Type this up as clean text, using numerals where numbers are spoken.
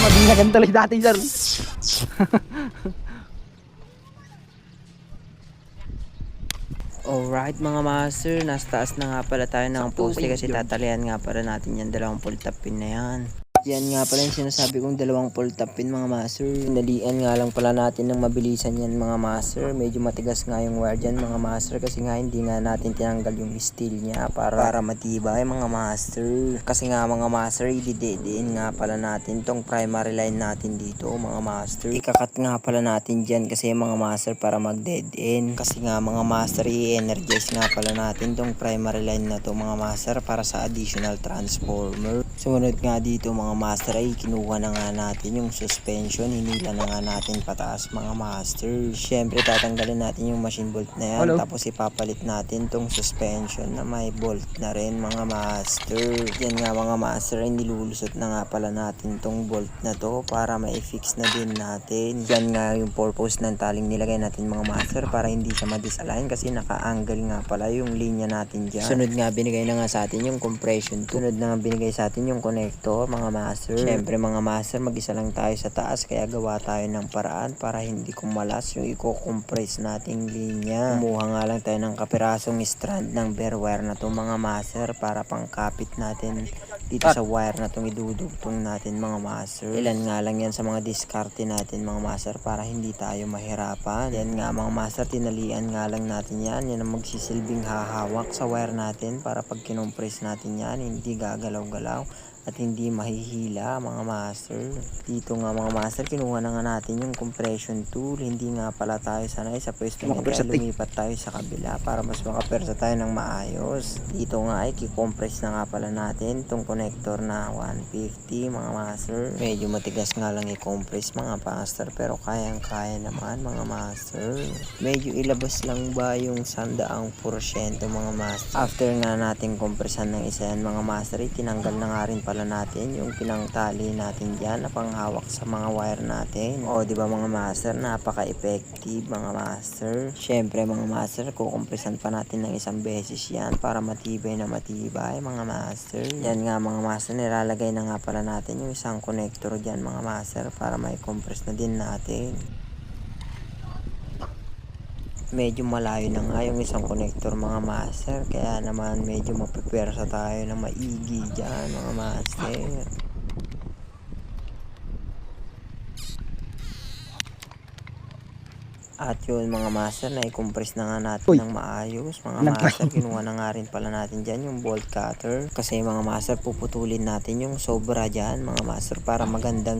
Mabinyagan tuloy dati sir. Alright mga master, nasa taas na nga pala tayo ng poste kasi tatalian nga pala natin yan 20 tapin na yan. Yan nga pala yung sinasabi kong 20 tapin mga master. Pinalian nga lang pala natin ng mabilisan yan mga master. Medyo matigas nga yung wire dyan mga master kasi nga hindi nga natin tinanggal yung steel niya para matibay mga master. Kasi nga mga master, ididediin nga pala natin tong primary line natin dito mga master. Ikakat nga pala natin dyan kasi mga master para mag dead end. Kasi nga mga master, i-energize nga pala natin tong primary line na to mga master para sa additional transformer. Sumunod nga dito mga master ay kinuha na nga natin yung suspension, hinila na nga natin pataas mga master. Syempre tatanggalin natin yung machine bolt na yan. Tapos ipapalit natin tong suspension na may bolt na rin mga master. Yan nga mga master ay nilulusot na nga pala natin tong bolt na to para ma-fix na din natin. Yan nga yung purpose ng taling nilagay natin mga master para hindi siya ma-disalign kasi naka-angle nga pala yung linya natin dyan. Sunod nga binigay na nga sa atin yung compression. Sunod na nga binigay sa atin yung connector mga master. Syempre mga master, mag-isa lang tayo sa taas kaya gawa tayo ng paraan para hindi kumalas yung i-compress nating linya. Kumuha nga lang tayo ng kapirasong strand ng bare wire na to mga master para pangkapit natin dito sa wire na itong idudugtong natin mga master. Ilan nga lang yan sa mga diskarte natin mga master para hindi tayo mahirapan. Yan nga mga master, tinalian nga lang natin yan. Yan ang magsisilbing hahawak sa wire natin para pag kinompress natin yan hindi gagalaw-galaw at hindi mahihila mga master. Dito nga mga master, kinuha na nga natin yung compression tool. Hindi nga pala tayo sanay sa pwesto niya kaya lumipat tayo sa kabila para mas makapersa tayo ng maayos. Dito nga ay kikompress na nga pala natin itong connector na 150 mga master. Medyo matigas nga lang i-compress mga master pero kayang-kaya naman mga master. Medyo ilabas lang ba yung 100% mga master. After nga natin kompresan ng isa yan mga master, tinanggal na nga rin pala natin yung pinangtali natin dyan na panghawak sa mga wire natin. O di ba mga master, napaka-effective mga master. Syempre mga master, kukompresan pa natin ng isang beses yan para matibay na matibay mga master. Yan nga mga master, nilalagay na nga pala natin yung isang connector dyan mga master para may compress na din natin. Medyo malayo na nga yung isang connector mga master kaya naman medyo mapipersa tayo na maigi dyan mga master. At yun mga master, na-compress na nga natin ng maayos mga master. Kinuha na nga rin pala natin dyan yung bolt cutter kasi mga master, puputulin natin yung sobra dyan mga master para magandang